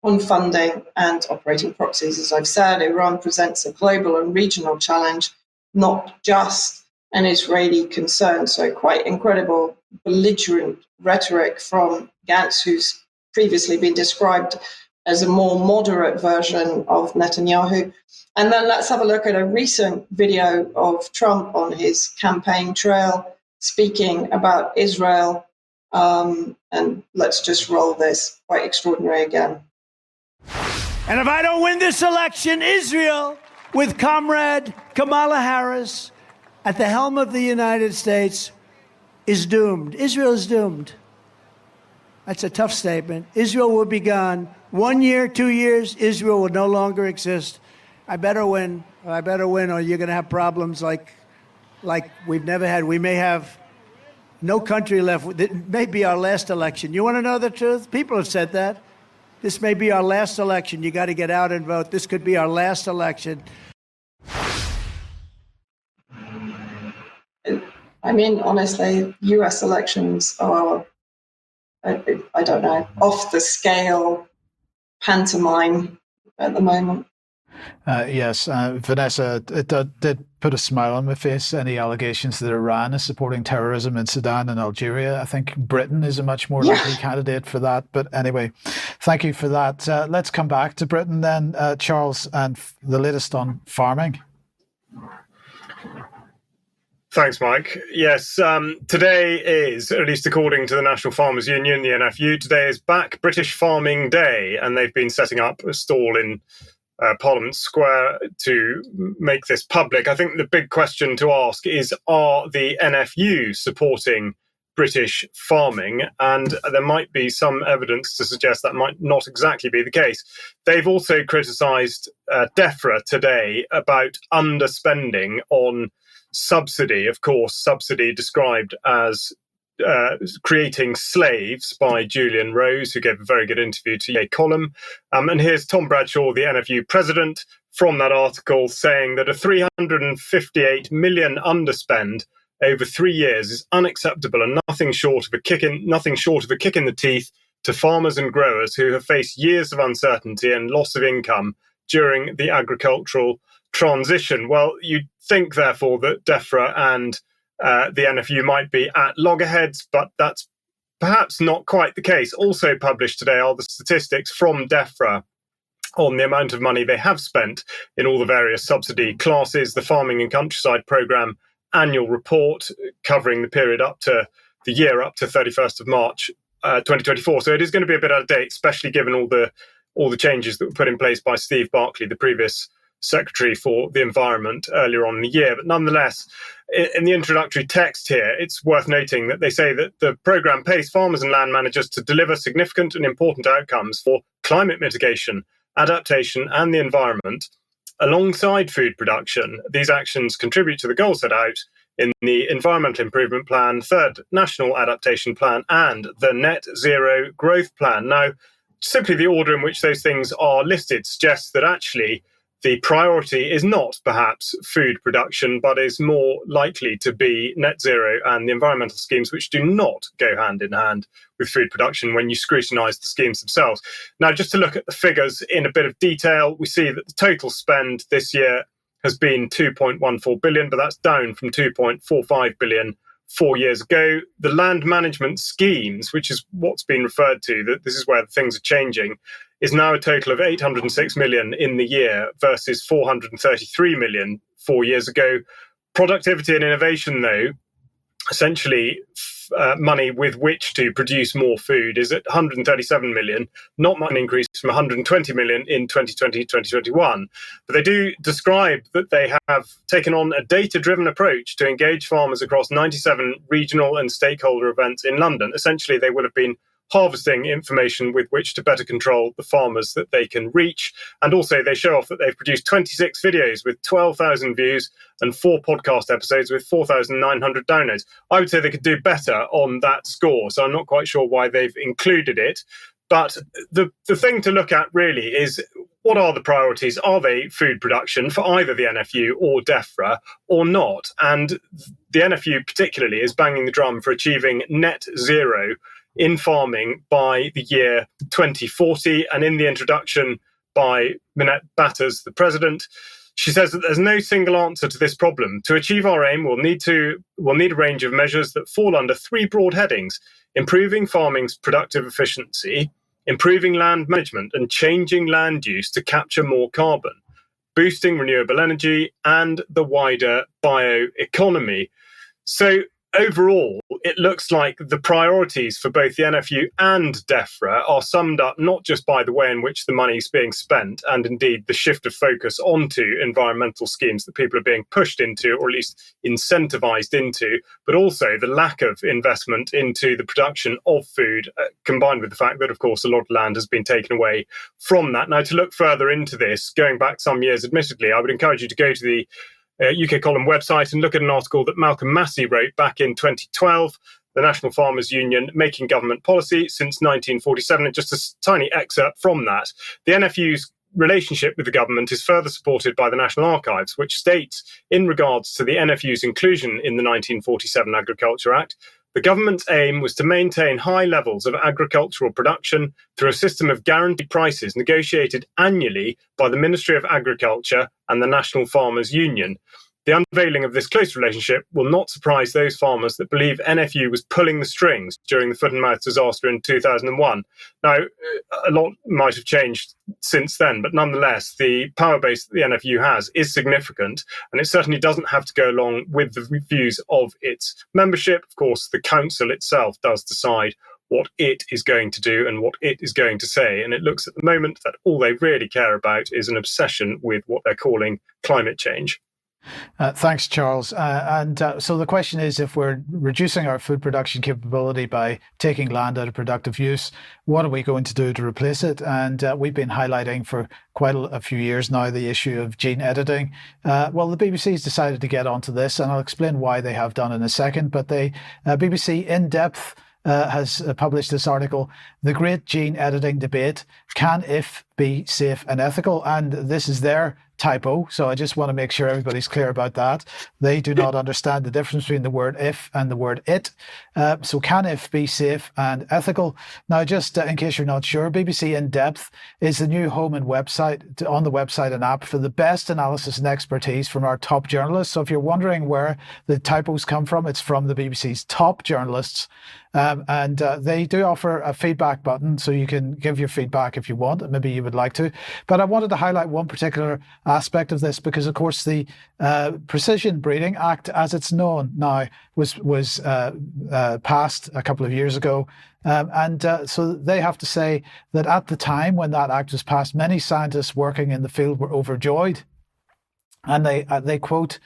on funding and operating proxies. As I've said, Iran presents a global and regional challenge, not just an Israeli concern. So quite incredible, belligerent rhetoric from Gantz, who's previously been described as a more moderate version of Netanyahu. And then let's have a look at a recent video of Trump on his campaign trail speaking about Israel. And let's just roll this. Quite extraordinary again. And if I don't win this election, Israel, with Comrade Kamala Harris at the helm of the United States, is doomed. Israel is doomed. That's a tough statement. Israel will be gone. 1 year, 2 years, Israel will no longer exist. I better win, or you're going to have problems like we've never had. We may have no country left. It may be our last election. You want to know the truth? People have said that. This may be our last election. You got to get out and vote. This could be our last election. I mean, honestly, US elections are, I don't know, off the scale pantomime at the moment. Yes, Vanessa, it did put a smile on my face. Any allegations that Iran is supporting terrorism in Sudan and Algeria? I think Britain is a much more likely candidate for that. But anyway, thank you for that. Let's come back to Britain then, Charles, and the latest on farming. Thanks, Mike. Yes, today is, at least according to the National Farmers Union, the NFU, today is Back British Farming Day, and they've been setting up a stall in Parliament Square to make this public. I think the big question to ask is, are the NFU supporting British farming? And there might be some evidence to suggest that might not exactly be the case. They've also criticised DEFRA today about underspending on subsidy. Of course, subsidy described as creating slaves by Julian Rose, who gave a very good interview to a column. And here's Tom Bradshaw, the NFU president, from that article saying that a 358 million underspend over 3 years is unacceptable and nothing short of a kick in the teeth to farmers and growers who have faced years of uncertainty and loss of income during the agricultural transition. Well, you'd think, therefore, that DEFRA and the NFU might be at loggerheads, but that's perhaps not quite the case. Also published today are the statistics from DEFRA on the amount of money they have spent in all the various subsidy classes. The Farming and Countryside Programme annual report covering the period up to the year up to 31st of March 2024. So it is going to be a bit out of date, especially given all the changes that were put in place by Steve Barclay, the previous Secretary for the Environment, earlier on in the year. But nonetheless, in the introductory text here, it's worth noting that they say that the programme pays farmers and land managers to deliver significant and important outcomes for climate mitigation, adaptation and the environment alongside food production. These actions contribute to the goals set out in the Environmental Improvement Plan, Third National Adaptation Plan and the Net Zero Growth Plan. Now, simply the order in which those things are listed suggests that actually the priority is not perhaps food production, but is more likely to be net zero and the environmental schemes, which do not go hand in hand with food production when you scrutinise the schemes themselves. Now, just to look at the figures in a bit of detail, we see that the total spend this year has been 2.14 billion, but that's down from 2.45 billion 4 years ago. The land management schemes, which is what's been referred to, that this is where things are changing, is now a total of 806 million in the year versus 433 million 4 years ago. Productivity and innovation, though, essentially money with which to produce more food, is at 137 million, not much increase from 120 million in 2020-2021. But they do describe that they have taken on a data-driven approach to engage farmers across 97 regional and stakeholder events in London. Essentially, they will have been harvesting information with which to better control the farmers that they can reach. And also they show off that they've produced 26 videos with 12,000 views and 4 podcast episodes with 4,900 downloads. I would say they could do better on that score, so I'm not quite sure why they've included it. But the thing to look at really is, what are the priorities? Are they food production for either the NFU or DEFRA or not? And the NFU particularly is banging the drum for achieving net zero in farming by the year 2040. And in the introduction by Minette Batters, the president, she says that there's no single answer to this problem. To achieve our aim, we'll need a range of measures that fall under 3 broad headings: improving farming's productive efficiency, improving land management and changing land use to capture more carbon, boosting renewable energy, and the wider bioeconomy. So overall, it looks like the priorities for both the NFU and DEFRA are summed up not just by the way in which the money is being spent, and indeed the shift of focus onto environmental schemes that people are being pushed into, or at least incentivized into, but also the lack of investment into the production of food, combined with the fact that, of course, a lot of land has been taken away from that. Now, to look further into this, going back some years, admittedly, I would encourage you to go to the UK Column website and look at an article that Malcolm Massey wrote back in 2012, the National Farmers Union Making Government Policy Since 1947, and just a tiny excerpt from that. The NFU's relationship with the government is further supported by the National Archives, which states, in regards to the NFU's inclusion in the 1947 Agriculture Act, the government's aim was to maintain high levels of agricultural production through a system of guaranteed prices negotiated annually by the Ministry of Agriculture and the National Farmers Union. The unveiling of this close relationship will not surprise those farmers that believe NFU was pulling the strings during the foot and mouth disaster in 2001. Now, a lot might have changed since then, but nonetheless, the power base that the NFU has is significant, and it certainly doesn't have to go along with the views of its membership. Of course, the council itself does decide what it is going to do and what it is going to say. And it looks at the moment that all they really care about is an obsession with what they're calling climate change. Thanks, Charles. So the question is, if we're reducing our food production capability by taking land out of productive use, what are we going to do to replace it? And we've been highlighting for quite a few years now the issue of gene editing. Well, the BBC's decided to get onto this, and I'll explain why they have done in a second. But BBC In Depth has published this article, The Great Gene Editing Debate, Can IF Be Safe and Ethical? And this is their typo, so I just want to make sure everybody's clear about that. They do not understand the difference between the word if and the word it. So can IF be safe and ethical? Now, just in case you're not sure, BBC In Depth is the new home and website, on the website and app, for the best analysis and expertise from our top journalists. So if you're wondering where the typos come from, it's from the BBC's top journalists. And they do offer a feedback button, so you can give your feedback if you want, and maybe you would like to. But I wanted to highlight one particular aspect of this, because, of course, the Precision Breeding Act, as it's known now, was passed a couple of years ago. So they have to say that at the time when that act was passed, many scientists working in the field were overjoyed. And they quote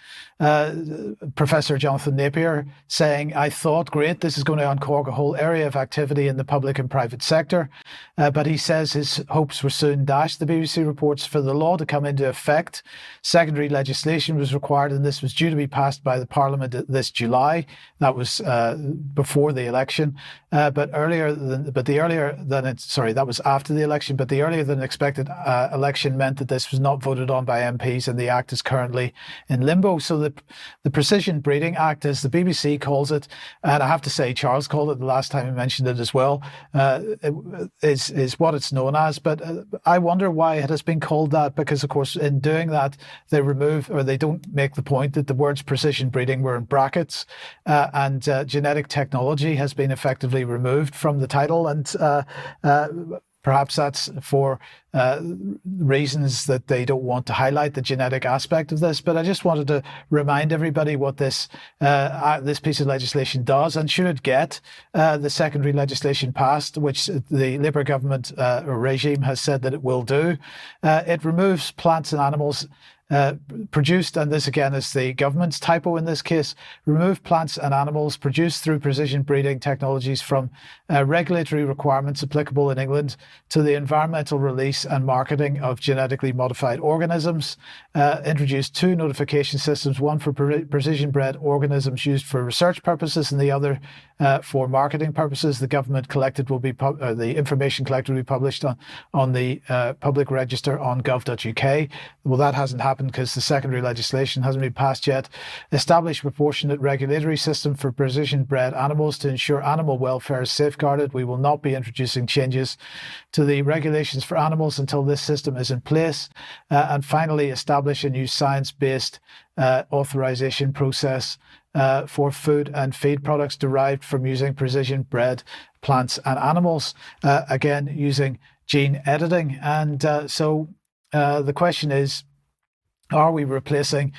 Professor Jonathan Napier saying, "I thought, great, this is going to uncork a whole area of activity in the public and private sector." But he says his hopes were soon dashed. The BBC reports for the law to come into effect, secondary legislation was required, and this was due to be passed by the Parliament this July. That was before the election. That was after the election, but the earlier than expected election meant that this was not voted on by MPs, and the act is currently in limbo. So the Precision Breeding Act, as the BBC calls it, and I have to say Charles called it the last time he mentioned it as well, is what it's known as. But I wonder why it has been called that, because of course in doing that they don't make the point that the words precision breeding were in brackets, and genetic technology has been effectively removed from the title, and perhaps that's for reasons that they don't want to highlight the genetic aspect of this. But I just wanted to remind everybody what this piece of legislation does, and should it get the secondary legislation passed, which the Labour government regime has said that it will do, it removes plants and animals produced, and this again is the government's typo in this case, remove plants and animals produced through precision breeding technologies from regulatory requirements applicable in England to the environmental release and marketing of genetically modified organisms. Introduced 2 notification systems, one for precision bred organisms used for research purposes and the other for marketing purposes. The government collected will be the information collected will be published on the public register on gov.uk. Well, that hasn't happened because the secondary legislation hasn't been passed yet. Establish proportionate regulatory system for precision bred animals to ensure animal welfare is safeguarded. We will not be introducing changes to the regulations for animals until this system is in place. And finally, establish a new science-based authorization process for food and feed products derived from using precision bred plants and animals, again using gene editing. And so the question is, are we replacing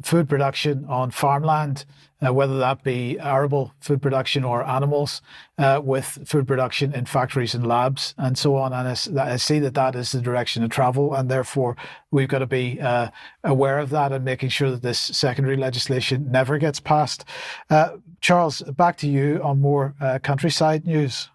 food production on farmland, whether that be arable food production or animals, with food production in factories and labs and so on? And I see that is the direction of travel, and therefore we've got to be aware of that and making sure that this secondary legislation never gets passed. Charles, back to you on more countryside news.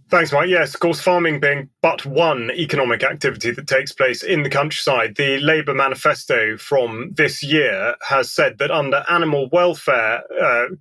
Thanks, Mike. Yes, of course, farming being but one economic activity that takes place in the countryside. The Labour manifesto from this year has said that under animal welfare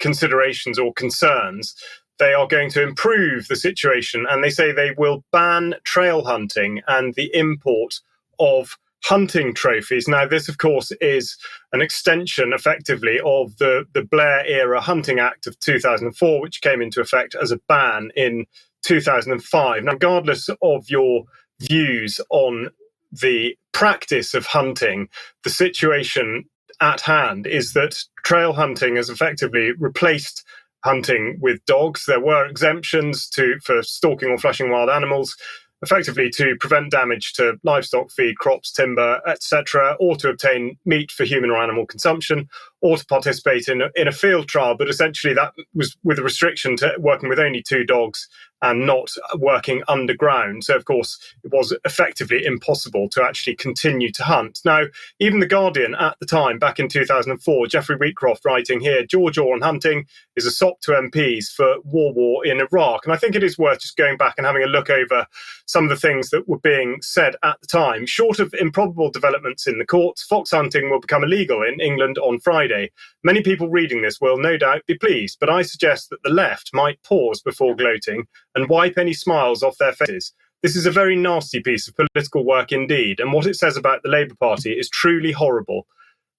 considerations or concerns, they are going to improve the situation. And they say they will ban trail hunting and the import of hunting trophies. Now, this, of course, is an extension, effectively, of the Blair-era Hunting Act of 2004, which came into effect as a ban in 2005. Now, regardless of your views on the practice of hunting, the situation at hand is that trail hunting has effectively replaced hunting with dogs. There were exemptions for stalking or flushing wild animals, effectively to prevent damage to livestock, feed, crops, timber, etc., or to obtain meat for human or animal consumption, or to participate in a field trial. But essentially that was with a restriction to working with only 2 dogs and not working underground. So, of course, it was effectively impossible to actually continue to hunt. Now, even The Guardian at the time, back in 2004, Geoffrey Wheatcroft writing here, George Orwell hunting is a sop to MPs for war in Iraq. And I think it is worth just going back and having a look over some of the things that were being said at the time. Short of improbable developments in the courts, fox hunting will become illegal in England on Friday. Many people reading this will no doubt be pleased, but I suggest that the left might pause before gloating and wipe any smiles off their faces. This is a very nasty piece of political work indeed, and what it says about the Labour Party is truly horrible.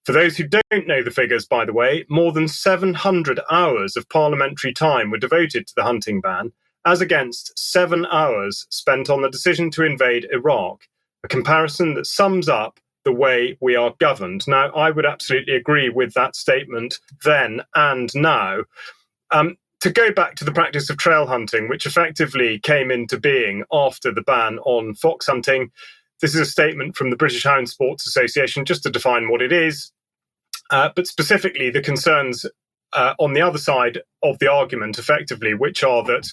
For those who don't know the figures, by the way, more than 700 hours of parliamentary time were devoted to the hunting ban, as against 7 hours spent on the decision to invade Iraq, a comparison that sums up the way we are governed. Now, I would absolutely agree with that statement then and now. To go back to the practice of trail hunting, which effectively came into being after the ban on fox hunting, this is a statement from the British Hound Sports Association, just to define what it is, but specifically the concerns on the other side of the argument, effectively, which are that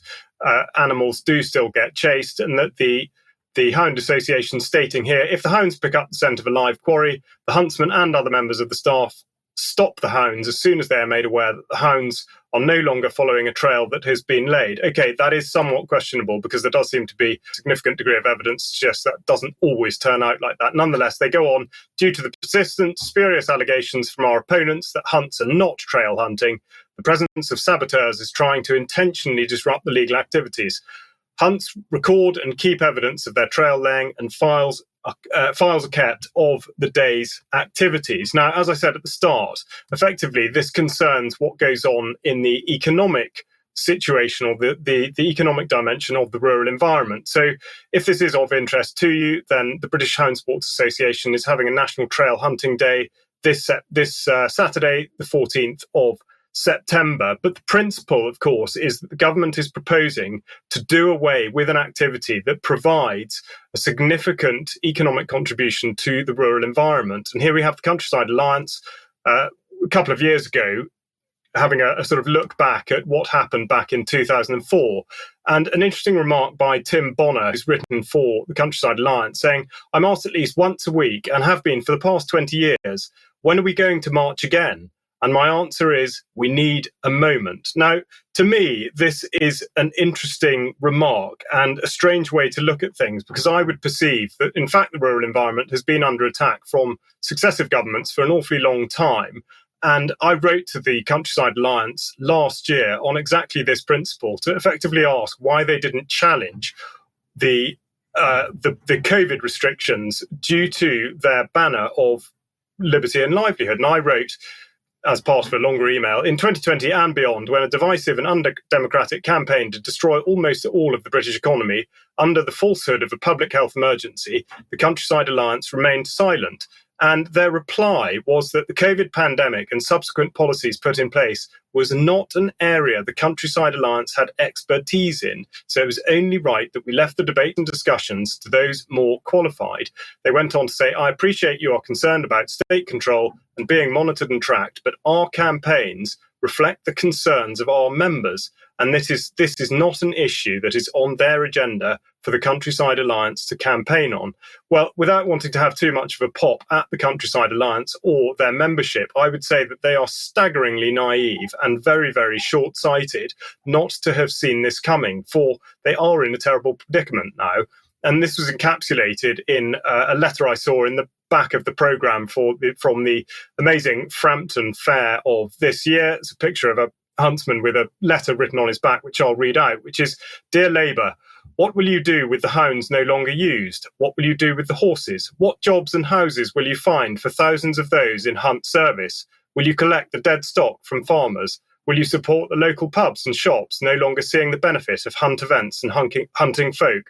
animals do still get chased, and that the Hound Association stating here, if the hounds pick up the scent of a live quarry, the huntsman and other members of the staff stop the hounds as soon as they are made aware that the hounds are no longer following a trail that has been laid. Okay, that is somewhat questionable because there does seem to be a significant degree of evidence to suggest that doesn't always turn out like that. Nonetheless, they go on, due to the persistent, spurious allegations from our opponents that hunts are not trail hunting, the presence of saboteurs is trying to intentionally disrupt the legal activities. Hunts record and keep evidence of their trail laying, and files are kept of the day's activities. Now, as I said at the start, effectively, this concerns what goes on in the economic situation or the economic dimension of the rural environment. So if this is of interest to you, then the British Hound Sports Association is having a National Trail Hunting Day this Saturday, the 14th of September. But the principle, of course, is that the government is proposing to do away with an activity that provides a significant economic contribution to the rural environment. And here we have the Countryside Alliance a couple of years ago having a sort of look back at what happened back in 2004. And an interesting remark by Tim Bonner, who's written for the Countryside Alliance, saying, I'm asked at least once a week, and have been for the past 20 years, when are we going to march again? And my answer is, we need a moment. Now, to me, this is an interesting remark and a strange way to look at things, because I would perceive that, in fact, the rural environment has been under attack from successive governments for an awfully long time. And I wrote to the Countryside Alliance last year on exactly this principle, to effectively ask why they didn't challenge the COVID restrictions due to their banner of liberty and livelihood. And I wrote, as part of a longer email, in 2020 and beyond, when a divisive and undemocratic campaign to destroy almost all of the British economy under the falsehood of a public health emergency, the Countryside Alliance remained silent. And their reply was that the COVID pandemic and subsequent policies put in place was not an area the Countryside Alliance had expertise in. So it was only right that we left the debate and discussions to those more qualified. They went on to say, I appreciate you are concerned about state control and being monitored and tracked, but our campaigns reflect the concerns of our members. And this is not an issue that is on their agenda for the Countryside Alliance to campaign on. Well, without wanting to have too much of a pop at the Countryside Alliance or their membership, I would say that they are staggeringly naive and very, very short-sighted not to have seen this coming, for they are in a terrible predicament now. And this was encapsulated in a letter I saw in the back of the programme from the amazing Frampton Fair of this year. It's a picture of a huntsman with a letter written on his back, which I'll read out, which is, Dear Labour, what will you do with the hounds no longer used? What will you do with the horses? What jobs and houses will you find for thousands of those in hunt service? Will you collect the dead stock from farmers? Will you support the local pubs and shops no longer seeing the benefit of hunt events and hunting folk?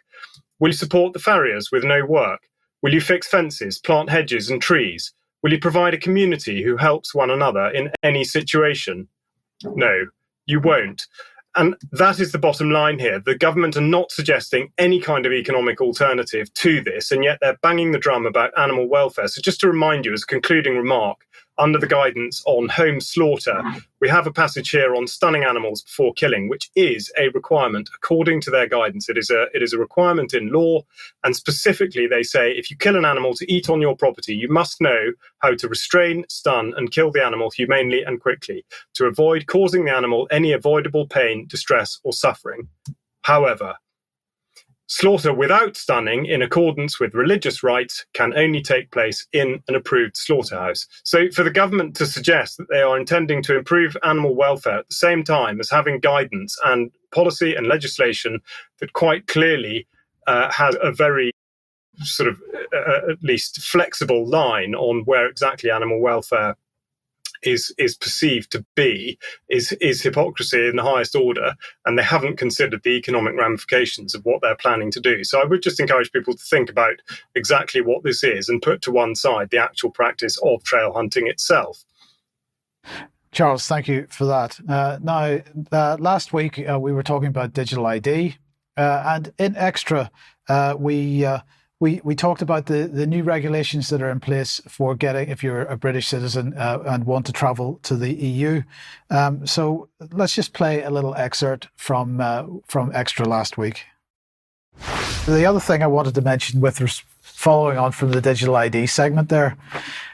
Will you support the farriers with no work? Will you fix fences, plant hedges and trees? Will you provide a community who helps one another in any situation? No, you won't. And that is the bottom line here. The government are not suggesting any kind of economic alternative to this, and yet they're banging the drum about animal welfare. So just to remind you, as a concluding remark, under the guidance on home slaughter, we have a passage here on stunning animals before killing, which is a requirement according to their guidance. It is a requirement in law, and specifically they say if you kill an animal to eat on your property, you must know how to restrain, stun and kill the animal humanely and quickly to avoid causing the animal any avoidable pain, distress or suffering. However, slaughter without stunning, in accordance with religious rites, can only take place in an approved slaughterhouse. So for the government to suggest that they are intending to improve animal welfare at the same time as having guidance and policy and legislation that quite clearly has a very sort of at least flexible line on where exactly animal welfare is perceived to be is hypocrisy in the highest order, and they haven't considered the economic ramifications of what they're planning to do. So I would just encourage people to think about exactly what this is and put to one side the actual practice of trail hunting itself. Charles, thank you for that. Last week we were talking about digital ID, and in Extra we talked about the new regulations that are in place for getting, if you're a British citizen and want to travel to the EU. So let's just play a little excerpt from Extra last week. The other thing I wanted to mention following on from the digital ID segment there,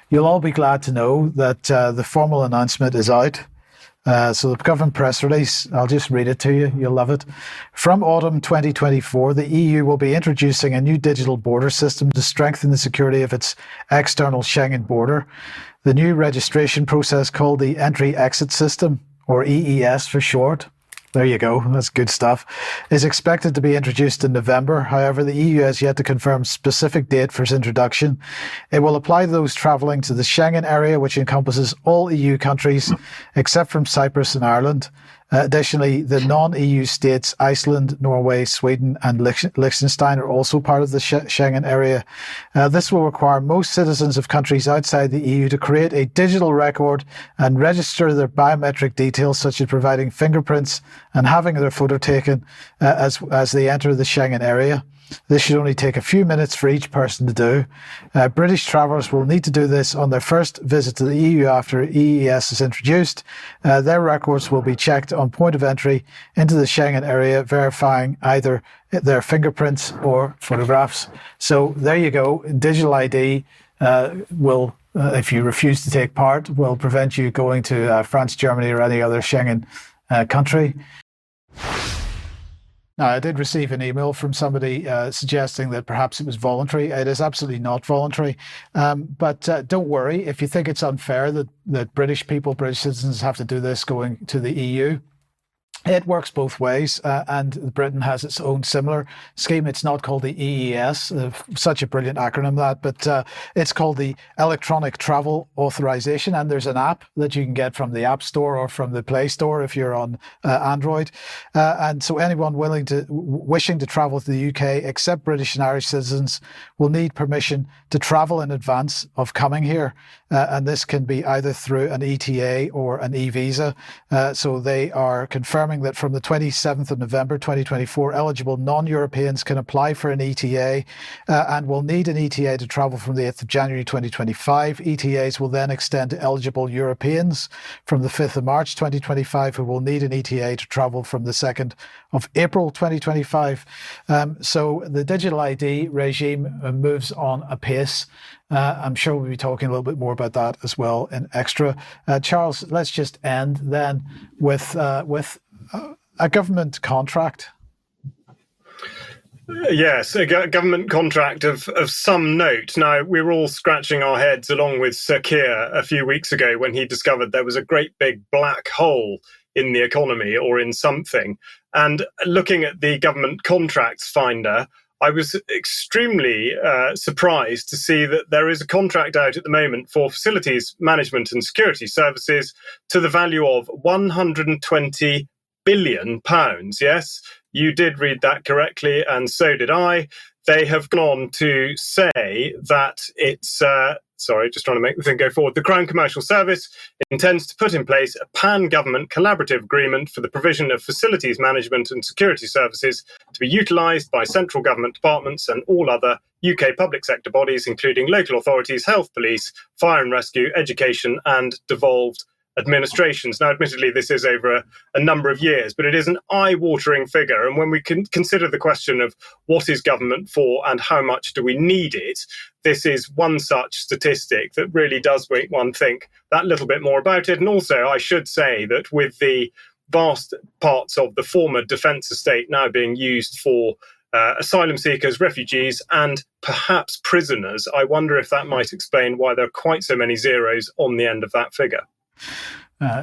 you'll all be glad to know that the formal announcement is out. So the government press release, I'll just read it to you. You'll love it. From autumn 2024, the EU will be introducing a new digital border system to strengthen the security of its external Schengen border. The new registration process, called the Entry-Exit System, or EES for short, there you go, that's good stuff, is expected to be introduced in November. However, the EU has yet to confirm specific date for its introduction. It will apply to those travelling to the Schengen area, which encompasses all EU countries except from Cyprus and Ireland. Additionally, the non-EU states, Iceland, Norway, Sweden and Liechtenstein, are also part of the Schengen area. This will require most citizens of countries outside the EU to create a digital record and register their biometric details, such as providing fingerprints and having their photo taken as they enter the Schengen area. This should only take a few minutes for each person to do. British travellers will need to do this on their first visit to the EU after EES is introduced. Their records will be checked on point of entry into the Schengen area, verifying either their fingerprints or photographs. So there you go. Digital ID will, if you refuse to take part, will prevent you going to France, Germany, or any other Schengen country. Now, I did receive an email from somebody suggesting that perhaps it was voluntary. It is absolutely not voluntary. But don't worry, if you think it's unfair that British citizens have to do this going to the EU, it works both ways, and Britain has its own similar scheme. It's not called the EES, such a brilliant acronym that, but it's called the Electronic Travel Authorization, and there's an app that you can get from the App Store or from the Play Store if you're on Android. And so anyone wishing to travel to the UK, except British and Irish citizens, will need permission to travel in advance of coming here. And this can be either through an ETA or an e-visa. So they are confirming that from the 27th of November 2024, eligible non-Europeans can apply for an ETA and will need an ETA to travel from the 8th of January 2025. ETAs will then extend to eligible Europeans from the 5th of March 2025 who will need an ETA to travel from the 2nd of April 2025. So the digital ID regime moves on apace. I'm sure we'll be talking a little bit more about that as well in Extra. Charles, let's just end then with a government contract. Yes, a government contract of some note. Now, we were all scratching our heads along with Sir Keir a few weeks ago when he discovered there was a great big black hole in the economy or in something. And looking at the government contracts finder, I was extremely surprised to see that there is a contract out at the moment for facilities management and security services to the value of £120 billion. Yes, you did read that correctly, and so did I. They have gone on to say that it's... Sorry, just trying to make the thing go forward. The Crown Commercial Service intends to put in place a pan-government collaborative agreement for the provision of facilities management and security services to be utilised by central government departments and all other UK public sector bodies, including local authorities, health police, fire and rescue, education and devolved administrations. Now, admittedly, this is over a number of years, but it is an eye-watering figure. And when we can consider the question of what is government for and how much do we need it, this is one such statistic that really does make one think that little bit more about it. And also, I should say that with the vast parts of the former defence estate now being used for asylum seekers, refugees, and perhaps prisoners, I wonder if that might explain why there are quite so many zeros on the end of that figure.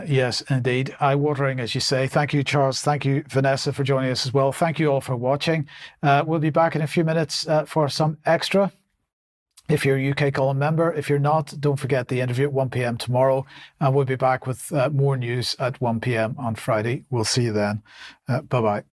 Yes, indeed. Eye-watering, as you say. Thank you, Charles. Thank you, Vanessa, for joining us as well. Thank you all for watching. We'll be back in a few minutes for some Extra. If you're a UK Column member, if you're not, don't forget the interview at 1 p.m. tomorrow. And we'll be back with more news at 1 p.m. on Friday. We'll see you then. Bye-bye.